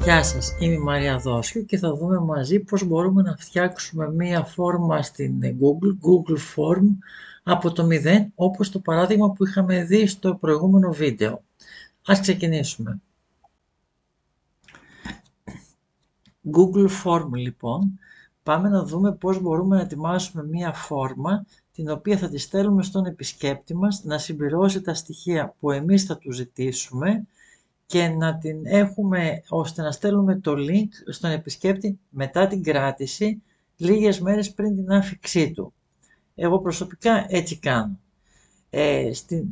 Γεια σας, είμαι η Μαρία Δόσιου και θα δούμε μαζί πώς μπορούμε να φτιάξουμε μία φόρμα στην Google Form από το 0, όπως το παράδειγμα που είχαμε δει στο προηγούμενο βίντεο. Ας ξεκινήσουμε. Google Form λοιπόν, πάμε να δούμε πώς μπορούμε να ετοιμάσουμε μία φόρμα την οποία θα τη στέλνουμε στον επισκέπτη μας να συμπληρώσει τα στοιχεία που εμείς θα του ζητήσουμε και να την έχουμε ώστε να στέλνουμε το link στον επισκέπτη μετά την κράτηση λίγες μέρες πριν την άφιξή του. Εγώ προσωπικά έτσι κάνω.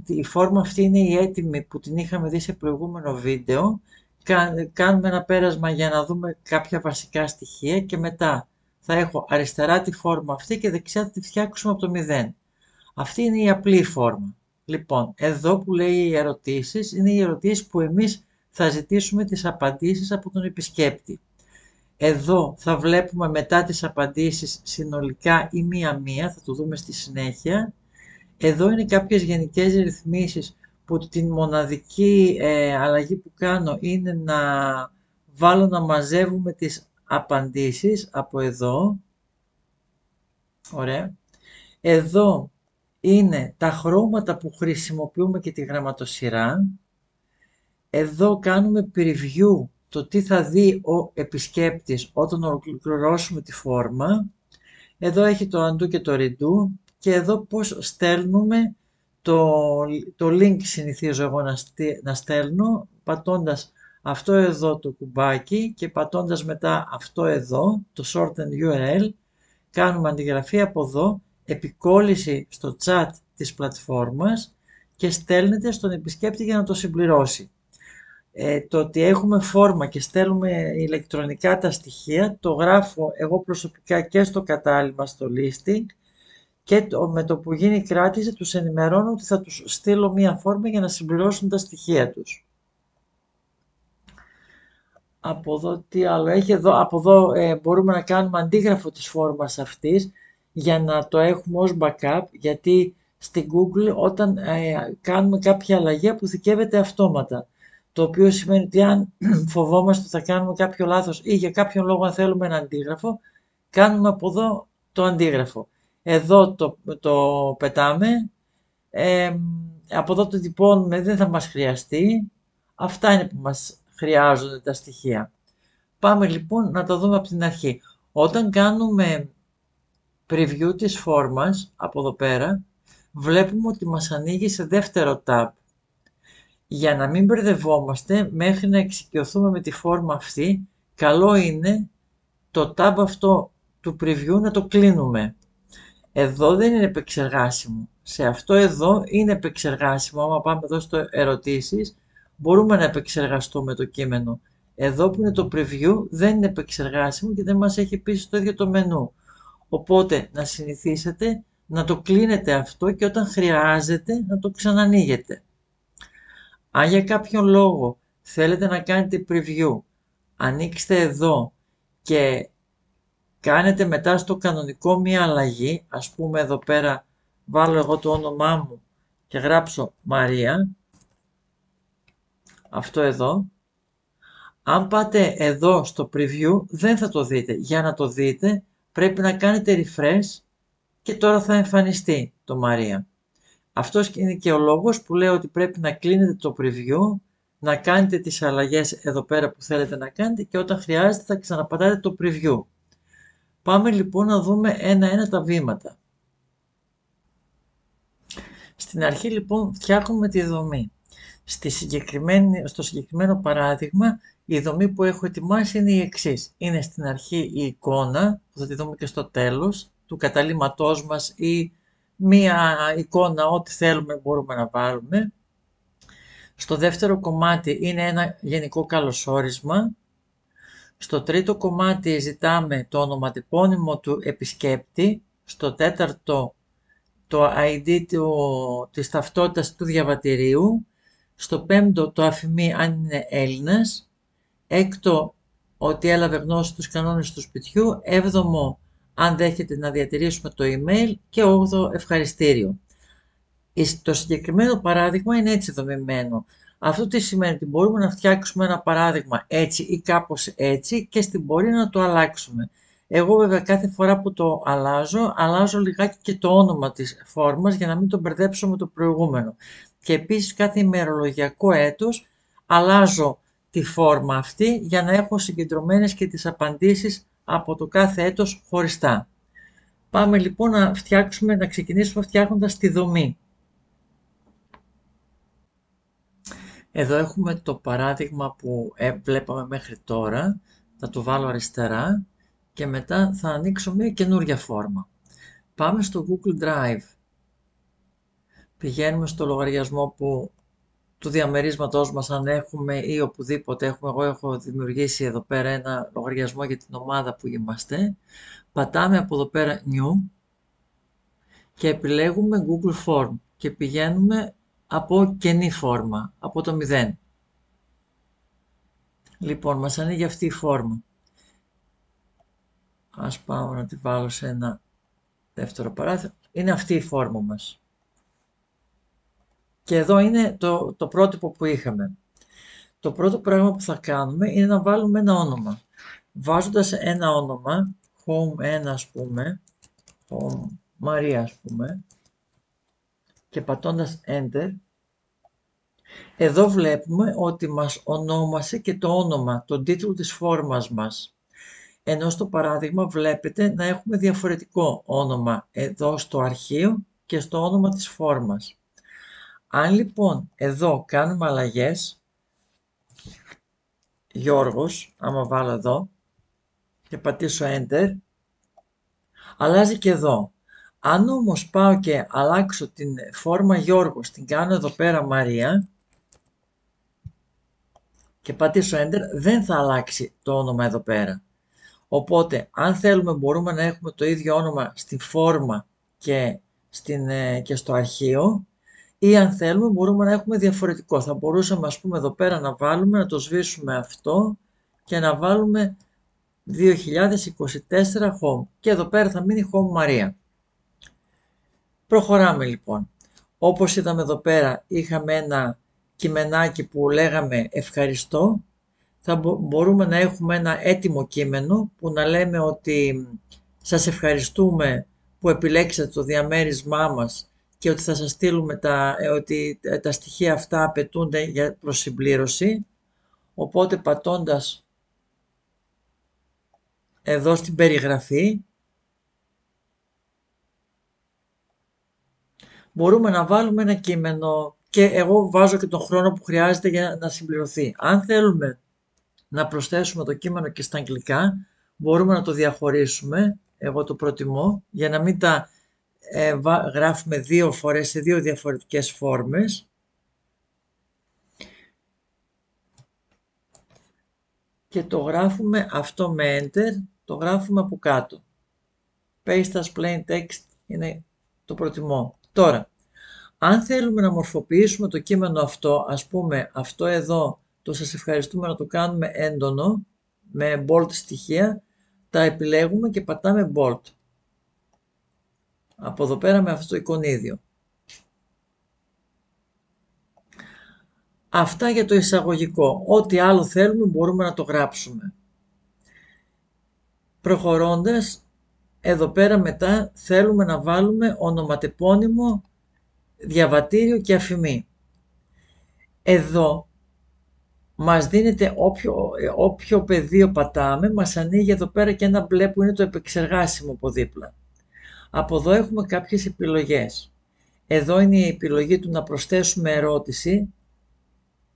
Η φόρμα αυτή είναι η έτοιμη που την είχαμε δει σε προηγούμενο βίντεο. Κάνουμε ένα πέρασμα για να δούμε κάποια βασικά στοιχεία και μετά θα έχω αριστερά τη φόρμα αυτή και δεξιά θα τη φτιάξουμε από το 0. Αυτή είναι η απλή φόρμα. Λοιπόν, εδώ που λέει οι ερωτήσεις, είναι οι ερωτήσεις που εμείς θα ζητήσουμε τις απαντήσεις από τον επισκέπτη. Εδώ θα βλέπουμε μετά τις απαντήσεις συνολικά ή μία-μία, θα το δούμε στη συνέχεια. Εδώ είναι κάποιες γενικές ρυθμίσεις που την μοναδική αλλαγή που κάνω είναι να βάλω να μαζεύουμε τις απαντήσεις από εδώ. Ωραία. Εδώ είναι τα χρώματα που χρησιμοποιούμε και τη γραμματοσυρά. Εδώ κάνουμε preview το τι θα δει ο επισκέπτης όταν ολοκληρώσουμε τη φόρμα. Εδώ έχει το undo και το redo και εδώ πώς στέλνουμε το link συνηθίζω εγώ να στέλνω πατώντας αυτό εδώ το κουμπάκι και πατώντας μετά αυτό εδώ το shorten URL. Κάνουμε αντιγραφή από εδώ, επικόλληση στο chat της πλατφόρμας και στέλνετε στον επισκέπτη για να το συμπληρώσει. Το ότι έχουμε φόρμα και στέλνουμε ηλεκτρονικά τα στοιχεία το γράφω εγώ προσωπικά και στο κατάλημα στο listing και με το που γίνει η κράτηση τους ενημερώνω ότι θα τους στείλω μία φόρμα για να συμπληρώσουν τα στοιχεία τους. Από εδώ τι άλλο έχει εδώ, από εδώ μπορούμε να κάνουμε αντίγραφο της φόρμας αυτής για να το έχουμε ως backup, γιατί στην Google όταν κάνουμε κάποια αλλαγή αποθηκεύεται αυτόματα. Το οποίο σημαίνει ότι αν φοβόμαστε ότι θα κάνουμε κάποιο λάθος ή για κάποιον λόγο αν θέλουμε ένα αντίγραφο, κάνουμε από εδώ το αντίγραφο. Εδώ το πετάμε, από εδώ το τυπώνουμε, δεν θα μας χρειαστεί. Αυτά είναι που μας χρειάζονται τα στοιχεία. Πάμε λοιπόν να το δούμε από την αρχή. Όταν κάνουμε preview της φόρμας από εδώ πέρα, βλέπουμε ότι μας ανοίγει σε δεύτερο tab. Για να μην μπερδευόμαστε μέχρι να εξοικειωθούμε με τη φόρμα αυτή, καλό είναι το tab αυτό του preview να το κλείνουμε. Εδώ δεν είναι επεξεργάσιμο. Σε αυτό εδώ είναι επεξεργάσιμο. Άμα πάμε εδώ στο ερωτήσεις, μπορούμε να επεξεργαστούμε το κείμενο. Εδώ που είναι το preview δεν είναι επεξεργάσιμο και δεν μας έχει πίσω το ίδιο το μενού. Οπότε να συνηθίσετε να το κλείνετε αυτό και όταν χρειάζεται να το ξανανοίγετε. Αν για κάποιον λόγο θέλετε να κάνετε preview, ανοίξτε εδώ και κάνετε μετά στο κανονικό μία αλλαγή, ας πούμε εδώ πέρα βάλω εγώ το όνομά μου και γράψω Μαρία, αυτό εδώ. Αν πάτε εδώ στο preview δεν θα το δείτε. Για να το δείτε πρέπει να κάνετε refresh και τώρα θα εμφανιστεί το Μαρία. Αυτός είναι και ο λόγος που λέω ότι πρέπει να κλείνετε το preview, να κάνετε τις αλλαγές εδώ πέρα που θέλετε να κάνετε και όταν χρειάζεται θα ξαναπατάτε το preview. Πάμε λοιπόν να δούμε ένα-ένα τα βήματα. Στην αρχή λοιπόν φτιάχνουμε τη δομή. Στο συγκεκριμένο παράδειγμα η δομή που έχω ετοιμάσει είναι η εξής. Είναι στην αρχή η εικόνα, που θα τη δούμε και στο τέλος, του καταλύματός μας ή μία εικόνα, ό,τι θέλουμε μπορούμε να βάλουμε. Στο δεύτερο κομμάτι είναι ένα γενικό καλωσόρισμα. Στο τρίτο κομμάτι ζητάμε το ονοματεπώνυμο του επισκέπτη. Στο τέταρτο το ID της ταυτότητας του διαβατηρίου. Στο πέμπτο το αφημί αν είναι Έλληνας. Έκτο ότι έλαβε γνώση τους κανόνες του σπιτιού. Έβδομο αν δέχεται να διατηρήσουμε το email και 8ο ευχαριστήριο. Το συγκεκριμένο παράδειγμα είναι έτσι δομημένο. Αυτό τι σημαίνει? Ότι μπορούμε να φτιάξουμε ένα παράδειγμα έτσι ή κάπως έτσι και στην πορεία να το αλλάξουμε. Εγώ βέβαια κάθε φορά που το αλλάζω λιγάκι και το όνομα της φόρμας για να μην το μπερδέψω με το προηγούμενο. Και επίσης κάθε ημερολογιακό έτος αλλάζω τη φόρμα αυτή για να έχω συγκεντρωμένες και τις απαντήσεις από το κάθε έτος χωριστά. Πάμε λοιπόν να ξεκινήσουμε φτιάχνοντας τη δομή. Εδώ έχουμε το παράδειγμα που βλέπαμε μέχρι τώρα. Θα το βάλω αριστερά και μετά θα ανοίξω μια καινούρια φόρμα. Πάμε στο Google Drive. Πηγαίνουμε στο λογαριασμό του διαμερίσματός μας, αν έχουμε ή οπουδήποτε έχουμε. Εγώ έχω δημιουργήσει εδώ πέρα ένα λογαριασμό για την ομάδα που είμαστε. Πατάμε από εδώ πέρα New και επιλέγουμε Google Form και πηγαίνουμε από καινή φόρμα, από το 0. Λοιπόν, μας ανοίγει αυτή η φόρμα. Ας πάμε να τη βάλω σε ένα δεύτερο παράθυρο. Είναι αυτή η φόρμα μας. Και εδώ είναι το πρότυπο που είχαμε. Το πρώτο πράγμα που θα κάνουμε είναι να βάλουμε ένα όνομα. Βάζοντας ένα όνομα, Home 1 ας πούμε, Home Maria ας πούμε, και πατώντας Enter, εδώ βλέπουμε ότι μας ονόμασε και το όνομα, τον τίτλο της φόρμας μας. Ενώ στο παράδειγμα βλέπετε να έχουμε διαφορετικό όνομα εδώ στο αρχείο και στο όνομα της φόρμας. Αν λοιπόν εδώ κάνουμε αλλαγές, Γιώργος, άμα βάλω εδώ και πατήσω Enter, αλλάζει και εδώ. Αν όμως πάω και αλλάξω την φόρμα Γιώργος, την κάνω εδώ πέρα Μαρία και πατήσω Enter, δεν θα αλλάξει το όνομα εδώ πέρα. Οπότε, αν θέλουμε μπορούμε να έχουμε το ίδιο όνομα στη φόρμα και στο αρχείο, ή αν θέλουμε μπορούμε να έχουμε διαφορετικό. Θα μπορούσαμε ας πούμε εδώ πέρα να βάλουμε, να το σβήσουμε αυτό και να βάλουμε 2024 Home. Και εδώ πέρα θα μείνει Home Μαρία. Προχωράμε λοιπόν. Όπως είδαμε εδώ πέρα είχαμε ένα κειμενάκι που λέγαμε ευχαριστώ. Μπορούμε να έχουμε ένα έτοιμο κείμενο που να λέμε ότι σας ευχαριστούμε που επιλέξατε το διαμέρισμά μας και ότι θα σας στείλουμε ότι τα στοιχεία αυτά απαιτούνται για προσυμπλήρωση. Οπότε πατώντας εδώ στην περιγραφή μπορούμε να βάλουμε ένα κείμενο και εγώ βάζω και τον χρόνο που χρειάζεται για να συμπληρωθεί. Αν θέλουμε να προσθέσουμε το κείμενο και στα αγγλικά, μπορούμε να το διαχωρίσουμε, εγώ το προτιμώ, για να μην τα γράφουμε δύο φορές σε δύο διαφορετικές φόρμες. Και το γράφουμε αυτό με Enter, το γράφουμε από κάτω. Paste as plain text είναι το προτιμώ. Τώρα, αν θέλουμε να μορφοποιήσουμε το κείμενο αυτό, ας πούμε αυτό εδώ, το σας ευχαριστούμε να το κάνουμε έντονο, με bold στοιχεία, τα επιλέγουμε και πατάμε bold. Από εδώ πέρα με αυτό το εικονίδιο. Αυτά για το εισαγωγικό. Ό,τι άλλο θέλουμε μπορούμε να το γράψουμε. Προχωρώντας, εδώ πέρα μετά θέλουμε να βάλουμε ονοματεπώνυμο, διαβατήριο και αφημί. Εδώ μας δίνεται όποιο πεδίο πατάμε, μας ανοίγει εδώ πέρα και ένα μπλε που είναι το επεξεργάσιμο από δίπλα. Από εδώ έχουμε κάποιες επιλογές. Εδώ είναι η επιλογή του να προσθέσουμε ερώτηση,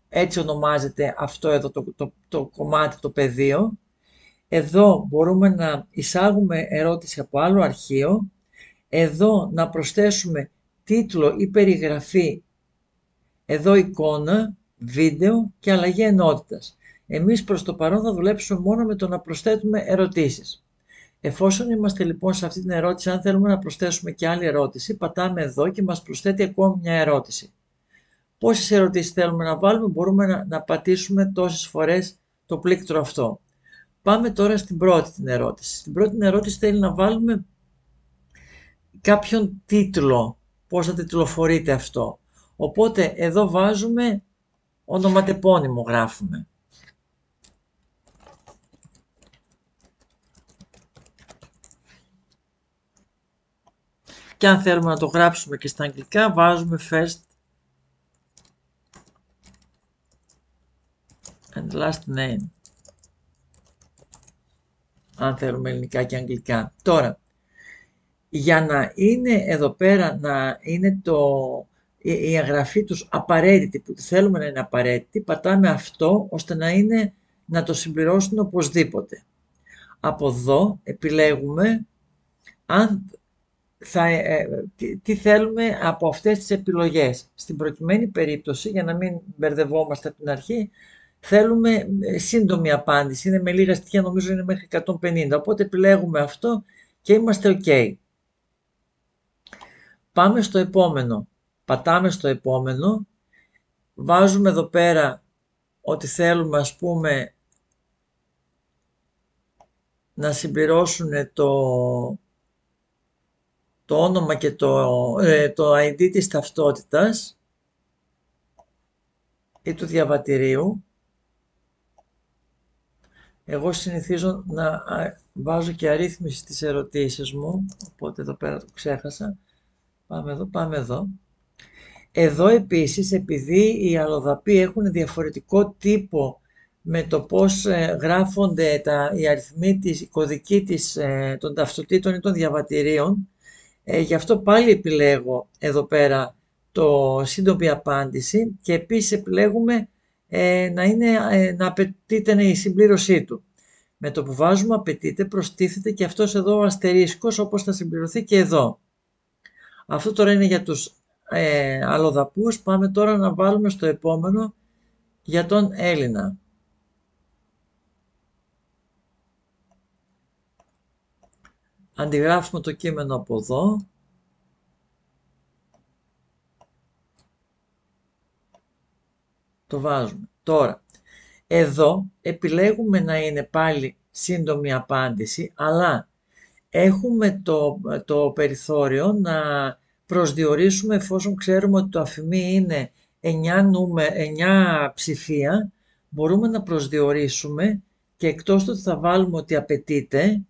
έτσι ονομάζεται αυτό εδώ το κομμάτι, το πεδίο. Εδώ μπορούμε να εισάγουμε ερώτηση από άλλο αρχείο. Εδώ να προσθέσουμε τίτλο ή περιγραφή, εδώ εικόνα, βίντεο και αλλαγή ενότητας. Εμείς προς το παρόν θα δουλέψουμε μόνο με το να προσθέτουμε ερωτήσεις. Εφόσον είμαστε λοιπόν σε αυτή την ερώτηση, αν θέλουμε να προσθέσουμε και άλλη ερώτηση, πατάμε εδώ και μας προσθέτει ακόμη μια ερώτηση. Πόσες ερωτήσεις θέλουμε να βάλουμε, μπορούμε να πατήσουμε τόσες φορές το πλήκτρο αυτό. Πάμε τώρα στην πρώτη την ερώτηση. Στην πρώτη την ερώτηση θέλει να βάλουμε κάποιον τίτλο, πώς θα τιτλοφορείται αυτό. Οπότε εδώ βάζουμε ονοματεπώνυμο γράφουμε. Και αν θέλουμε να το γράψουμε και στα αγγλικά, βάζουμε first and last name. Αν θέλουμε ελληνικά και αγγλικά. Τώρα, για να είναι εδώ πέρα, να είναι η εγγραφή τους απαραίτητη, που θέλουμε να είναι απαραίτητη, πατάμε αυτό ώστε να το συμπληρώσουν οπωσδήποτε. Από εδώ επιλέγουμε τι θέλουμε από αυτές τις επιλογές. Στην προκειμένη περίπτωση, για να μην μπερδευόμαστε από την αρχή, θέλουμε σύντομη απάντηση. Είναι με λίγα στοιχεία, νομίζω είναι μέχρι 150. Οπότε επιλέγουμε αυτό και είμαστε OK. Πάμε στο επόμενο. Πατάμε στο επόμενο. Βάζουμε εδώ πέρα ότι θέλουμε, ας πούμε, να συμπληρώσουν το όνομα και το ID της ταυτότητας ή του διαβατηρίου. Εγώ συνηθίζω να βάζω και αρρύθμιση στις ερωτήσεις μου, οπότε εδώ πέρα το ξέχασα. Πάμε εδώ, πάμε εδώ. Εδώ επίσης, επειδή οι αλλοδαποί έχουν διαφορετικό τύπο με το πώς γράφονται οι αριθμοί οι κωδικοί των ταυτοτήτων ή των διαβατηρίων, γι' αυτό πάλι επιλέγω εδώ πέρα το σύντομη απάντηση και επίσης επιλέγουμε να απαιτείται η συμπλήρωσή του. Με το που βάζουμε απαιτείται προστίθεται και αυτός εδώ ο αστερίσκος, όπως θα συμπληρωθεί και εδώ. Αυτό τώρα είναι για τους αλλοδαπούς. Πάμε τώρα να βάλουμε στο επόμενο για τον Έλληνα. Αντιγράφουμε το κείμενο από εδώ. Το βάζουμε. Τώρα, εδώ επιλέγουμε να είναι πάλι σύντομη απάντηση, αλλά έχουμε το περιθώριο να προσδιορίσουμε, εφόσον ξέρουμε ότι το αφημί είναι 9 ψηφία, μπορούμε να προσδιορίσουμε και εκτός του ότι θα βάλουμε ότι απαιτείται,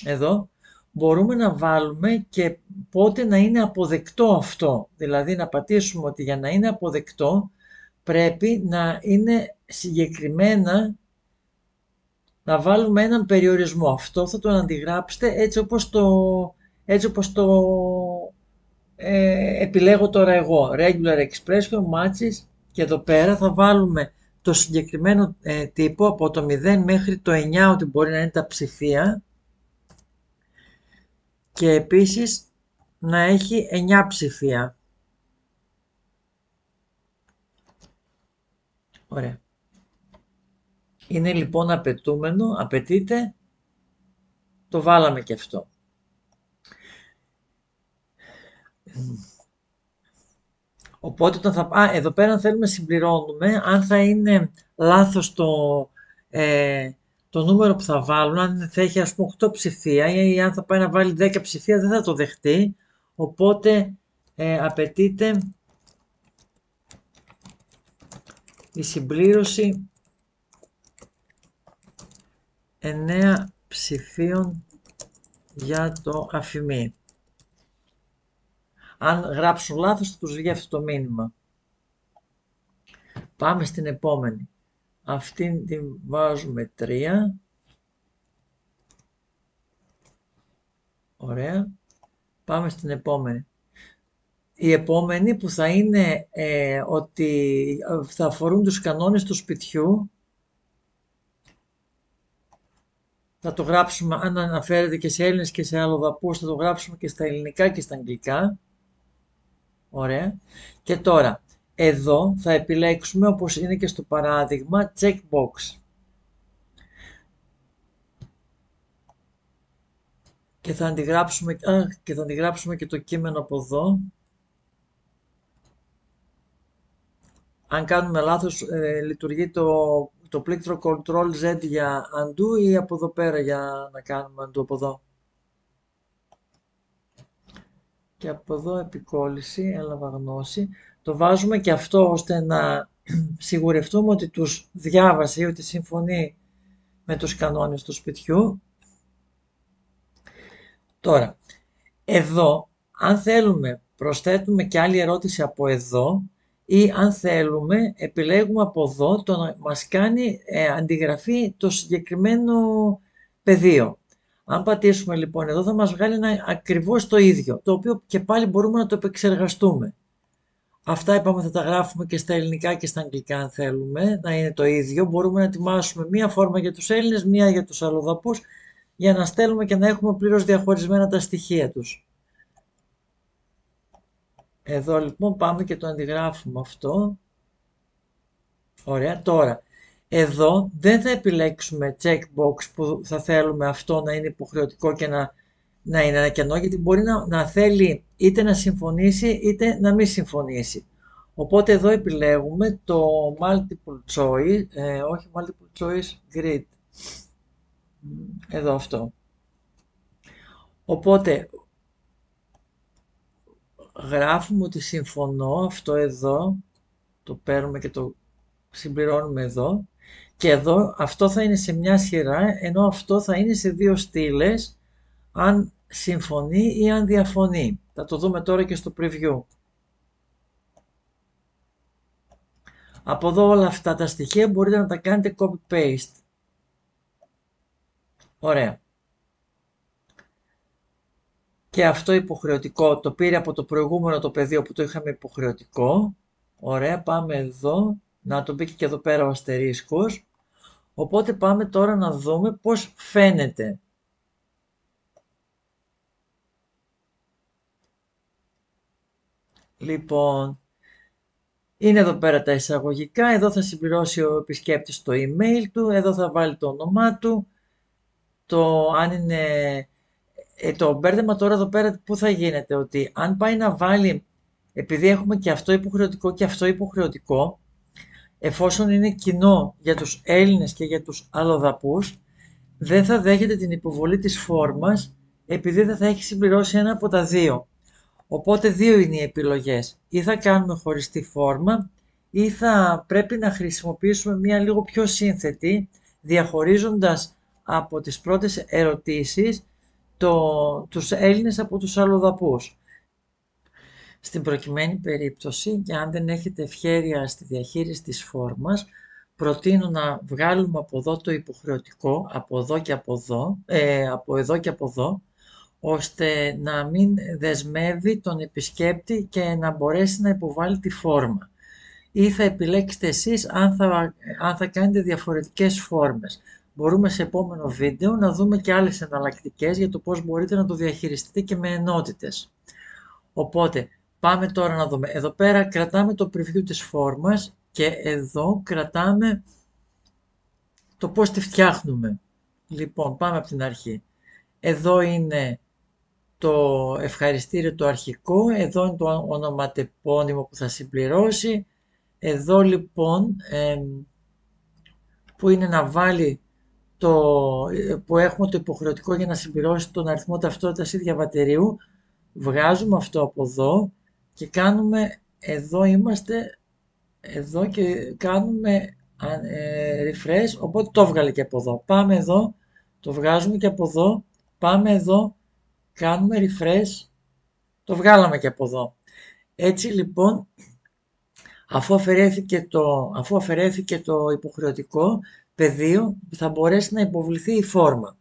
εδώ, μπορούμε να βάλουμε και πότε να είναι αποδεκτό αυτό. Δηλαδή να πατήσουμε ότι για να είναι αποδεκτό πρέπει να είναι συγκεκριμένα, να βάλουμε έναν περιορισμό. Αυτό θα το αντιγράψετε έτσι όπως το επιλέγω τώρα εγώ. Regular expression, matches, και εδώ πέρα θα βάλουμε το συγκεκριμένο τύπο από το 0 μέχρι το 9, ότι μπορεί να είναι τα ψηφία, και επίσης να έχει 9 ψηφία. Ωραία. Είναι λοιπόν απαιτούμενο, απαιτείται, το βάλαμε και αυτό. Οπότε εδώ πέρα θέλουμε συμπληρώνουμε αν θα είναι λάθος το νούμερο που θα βάλουν, αν θα έχει ας πούμε 8 ψηφία ή αν θα πάει να βάλει 10 ψηφία, δεν θα το δεχτεί. Οπότε απαιτείται η συμπλήρωση 9 ψηφίων για το αφημί. Αν γράψουν λάθος θα τους βγει αυτό το μήνυμα. Πάμε στην επόμενη. Αυτήν την βάζουμε 3. Ωραία. Πάμε στην επόμενη. Η επόμενη που θα είναι ότι θα αφορούν τους κανόνες του σπιτιού. Θα το γράψουμε, αν αναφέρεται και σε Έλληνες και σε αλλοδαπούς, θα το γράψουμε και στα ελληνικά και στα αγγλικά. Ωραία. Και τώρα, εδώ θα επιλέξουμε, όπως είναι και στο παράδειγμα, checkbox. Και θα αντιγράψουμε και το κείμενο από εδώ. Αν κάνουμε λάθος, λειτουργεί το πλήκτρο Ctrl Z για undo ή από εδώ πέρα για να κάνουμε undo από εδώ. Και από εδώ επικόλληση, έλαβα γνώση. Το βάζουμε και αυτό ώστε να σιγουρευτούμε ότι τους διάβασε ή ότι συμφωνεί με τους κανόνες του σπιτιού. Τώρα, εδώ, αν θέλουμε, προσθέτουμε και άλλη ερώτηση από εδώ ή αν θέλουμε, επιλέγουμε από εδώ το να μας κάνει αντιγραφή το συγκεκριμένο πεδίο. Αν πατήσουμε λοιπόν εδώ θα μας βγάλει ένα ακριβώς το ίδιο, το οποίο και πάλι μπορούμε να το επεξεργαστούμε. Αυτά είπαμε θα τα γράφουμε και στα ελληνικά και στα αγγλικά αν θέλουμε να είναι το ίδιο. Μπορούμε να ετοιμάσουμε μία φόρμα για τους Έλληνες, μία για τους αλλοδαπούς για να στέλνουμε και να έχουμε πλήρως διαχωρισμένα τα στοιχεία τους. Εδώ λοιπόν πάμε και το αντιγράφουμε αυτό. Ωραία. Τώρα, εδώ δεν θα επιλέξουμε checkbox που θα θέλουμε αυτό να είναι υποχρεωτικό και να είναι ένα κενό, γιατί μπορεί να θέλει είτε να συμφωνήσει είτε να μην συμφωνήσει. Οπότε εδώ επιλέγουμε το multiple choice, όχι multiple choice grid. Εδώ αυτό. Οπότε γράφουμε ότι συμφωνώ, αυτό εδώ, το παίρνουμε και το συμπληρώνουμε εδώ. Και εδώ αυτό θα είναι σε μια σειρά, ενώ αυτό θα είναι σε δύο στήλες, αν συμφωνεί ή αν διαφωνεί. Θα το δούμε τώρα και στο preview. Από εδώ όλα αυτά τα στοιχεία μπορείτε να τα κάνετε copy-paste. Ωραία. Και αυτό υποχρεωτικό το πήρε από το προηγούμενο το πεδίο που το είχαμε υποχρεωτικό. Ωραία, πάμε εδώ. Να το μπήκε και εδώ πέρα ο αστερίσκος. Οπότε πάμε τώρα να δούμε πώς φαίνεται. Λοιπόν, είναι εδώ πέρα τα εισαγωγικά. Εδώ θα συμπληρώσει ο επισκέπτης το email του. Εδώ θα βάλει το όνομά του. Αν είναι... το μπέρδεμα τώρα εδώ πέρα που θα γίνεται, ότι αν πάει να βάλει, επειδή έχουμε και αυτό υποχρεωτικό και αυτό υποχρεωτικό, εφόσον είναι κοινό για τους Έλληνες και για τους αλλοδαπούς, δεν θα δέχεται την υποβολή της φόρμας, επειδή δεν θα έχει συμπληρώσει ένα από τα δύο. Οπότε δύο είναι οι επιλογές. Ή θα κάνουμε χωριστή φόρμα, ή θα πρέπει να χρησιμοποιήσουμε μία λίγο πιο σύνθετη, διαχωρίζοντας από τις πρώτες ερωτήσεις τους Έλληνες από τους αλλοδαπούς. Στην προκειμένη περίπτωση, και αν δεν έχετε ευχέρεια στη διαχείριση της φόρμας, προτείνω να βγάλουμε από εδώ το υποχρεωτικό, από εδώ και από εδώ, από εδώ και από εδώ, ώστε να μην δεσμεύει τον επισκέπτη και να μπορέσει να υποβάλει τη φόρμα. Ή θα επιλέξετε εσείς αν θα κάνετε διαφορετικές φόρμες. Μπορούμε σε επόμενο βίντεο να δούμε και άλλες εναλλακτικές για το πώς μπορείτε να το διαχειριστείτε και με ενότητες. Οπότε πάμε τώρα να δούμε. Εδώ πέρα κρατάμε το preview της φόρμας και εδώ κρατάμε το πώς τη φτιάχνουμε. Λοιπόν, πάμε από την αρχή. Εδώ είναι το ευχαριστήριο το αρχικό, εδώ είναι το ονοματεπώνυμο που θα συμπληρώσει. Εδώ λοιπόν που είναι να βάλει που έχουμε το υποχρεωτικό για να συμπληρώσει τον αριθμό ταυτότητας ή διαβατηρίου, βγάζουμε αυτό από εδώ και κάνουμε, εδώ είμαστε, εδώ και κάνουμε refresh, οπότε το έβγαλε και από εδώ. Πάμε εδώ, το βγάζουμε και από εδώ, πάμε εδώ, κάνουμε refresh, το βγάλαμε και από εδώ. Έτσι λοιπόν, αφού αφαιρέθηκε το υποχρεωτικό πεδίο, θα μπορέσει να υποβληθεί η φόρμα.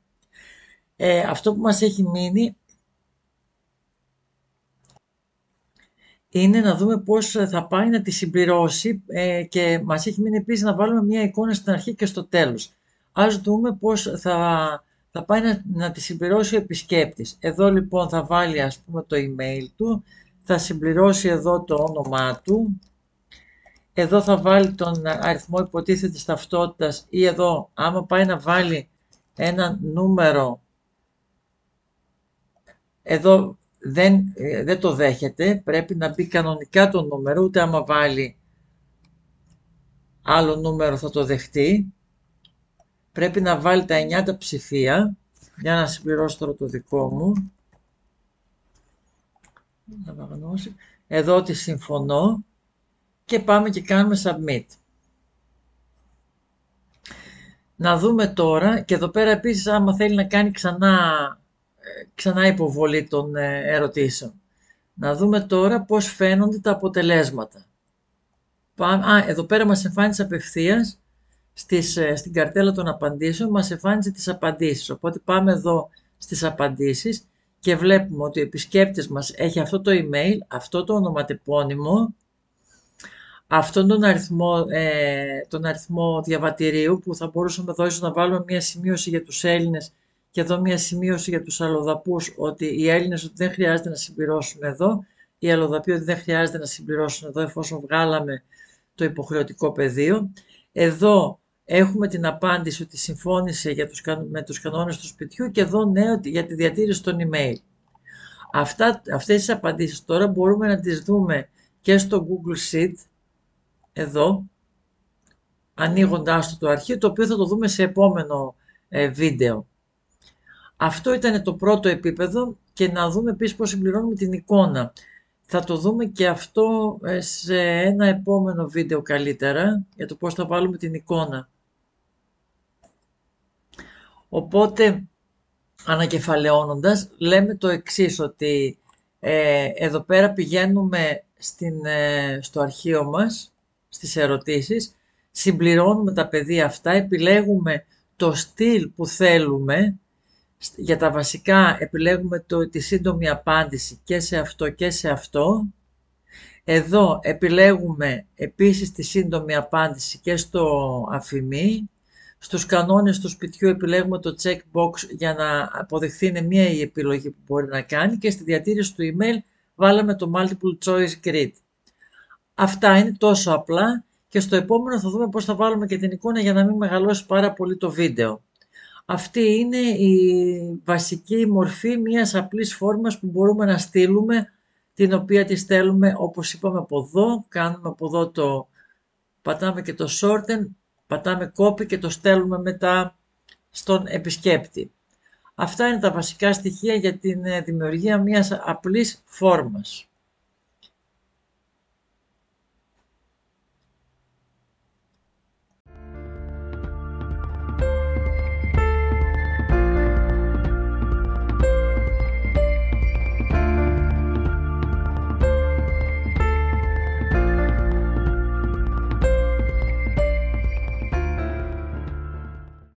Αυτό που μας έχει μείνει είναι να δούμε πώς θα πάει να τη συμπληρώσει και μας έχει μείνει επίσης να βάλουμε μια εικόνα στην αρχή και στο τέλος. Ας δούμε πώς θα πάει να τη συμπληρώσει ο επισκέπτης. Εδώ λοιπόν θα βάλει ας πούμε το email του, θα συμπληρώσει εδώ το όνομά του, εδώ θα βάλει τον αριθμό υποτίθετης ταυτότητας ή εδώ άμα πάει να βάλει ένα νούμερο, εδώ δεν το δέχεται, πρέπει να μπει κανονικά το νούμερο, ούτε άμα βάλει άλλο νούμερο θα το δεχτεί. Πρέπει να βάλει τα 9 τα ψηφία, για να συμπληρώσω τώρα το δικό μου. Εδώ ότι συμφωνώ και πάμε και κάνουμε submit. Να δούμε τώρα, και εδώ πέρα επίσης άμα θέλει να κάνει ξανά υποβολή των ερωτήσεων. Να δούμε τώρα πώς φαίνονται τα αποτελέσματα. Εδώ πέρα μας εμφάνισε απευθείας στην καρτέλα των απαντήσεων, μας εμφάνισε τις απαντήσεις. Οπότε πάμε εδώ στις απαντήσεις και βλέπουμε ότι ο επισκέπτης μας έχει αυτό το email, αυτό το ονοματεπώνυμο, αυτόν τον αριθμό διαβατηρίου που θα μπορούσαμε εδώ ίσως να βάλουμε μια σημείωση για τους Έλληνες και εδώ μια σημείωση για τους αλλοδαπούς, ότι οι Έλληνες ότι δεν χρειάζεται να συμπληρώσουν εδώ, οι αλλοδαποί ότι δεν χρειάζεται να συμπληρώσουν εδώ εφόσον βγάλαμε το υποχρεωτικό πεδίο. Εδώ έχουμε την απάντηση ότι συμφώνησε με τους κανόνες του σπιτιού και εδώ ναι για τη διατήρηση των email. Αυτές τις απαντήσεις τώρα μπορούμε να τις δούμε και στο Google Sheet, εδώ, ανοίγοντάς το αρχείο, το οποίο θα το δούμε σε επόμενο βίντεο. Αυτό ήταν το πρώτο επίπεδο και να δούμε επίσης πώς συμπληρώνουμε την εικόνα. Θα το δούμε και αυτό σε ένα επόμενο βίντεο καλύτερα, για το πώς θα βάλουμε την εικόνα. Οπότε, ανακεφαλαιώνοντας, λέμε το εξής, ότι εδώ πέρα πηγαίνουμε στο αρχείο μας, στις ερωτήσεις, συμπληρώνουμε τα πεδία αυτά, επιλέγουμε το στυλ που θέλουμε, για τα βασικά επιλέγουμε τη σύντομη απάντηση και σε αυτό και σε αυτό. Εδώ επιλέγουμε επίσης τη σύντομη απάντηση και στο αφημί. Στους κανόνες του σπιτιού επιλέγουμε το checkbox για να αποδειχθεί είναι μία η επιλογή που μπορεί να κάνει και στη διατήρηση του email βάλαμε το multiple choice grid. Αυτά είναι τόσο απλά και στο επόμενο θα δούμε πώς θα βάλουμε και την εικόνα για να μην μεγαλώσει πάρα πολύ το βίντεο. Αυτή είναι η βασική μορφή μιας απλής φόρμας που μπορούμε να στείλουμε, την οποία τη στέλνουμε όπως είπαμε από εδώ, κάνουμε από εδώ πατάμε και το shorten, πατάμε copy και το στέλνουμε μετά στον επισκέπτη. Αυτά είναι τα βασικά στοιχεία για την δημιουργία μιας απλής φόρμας.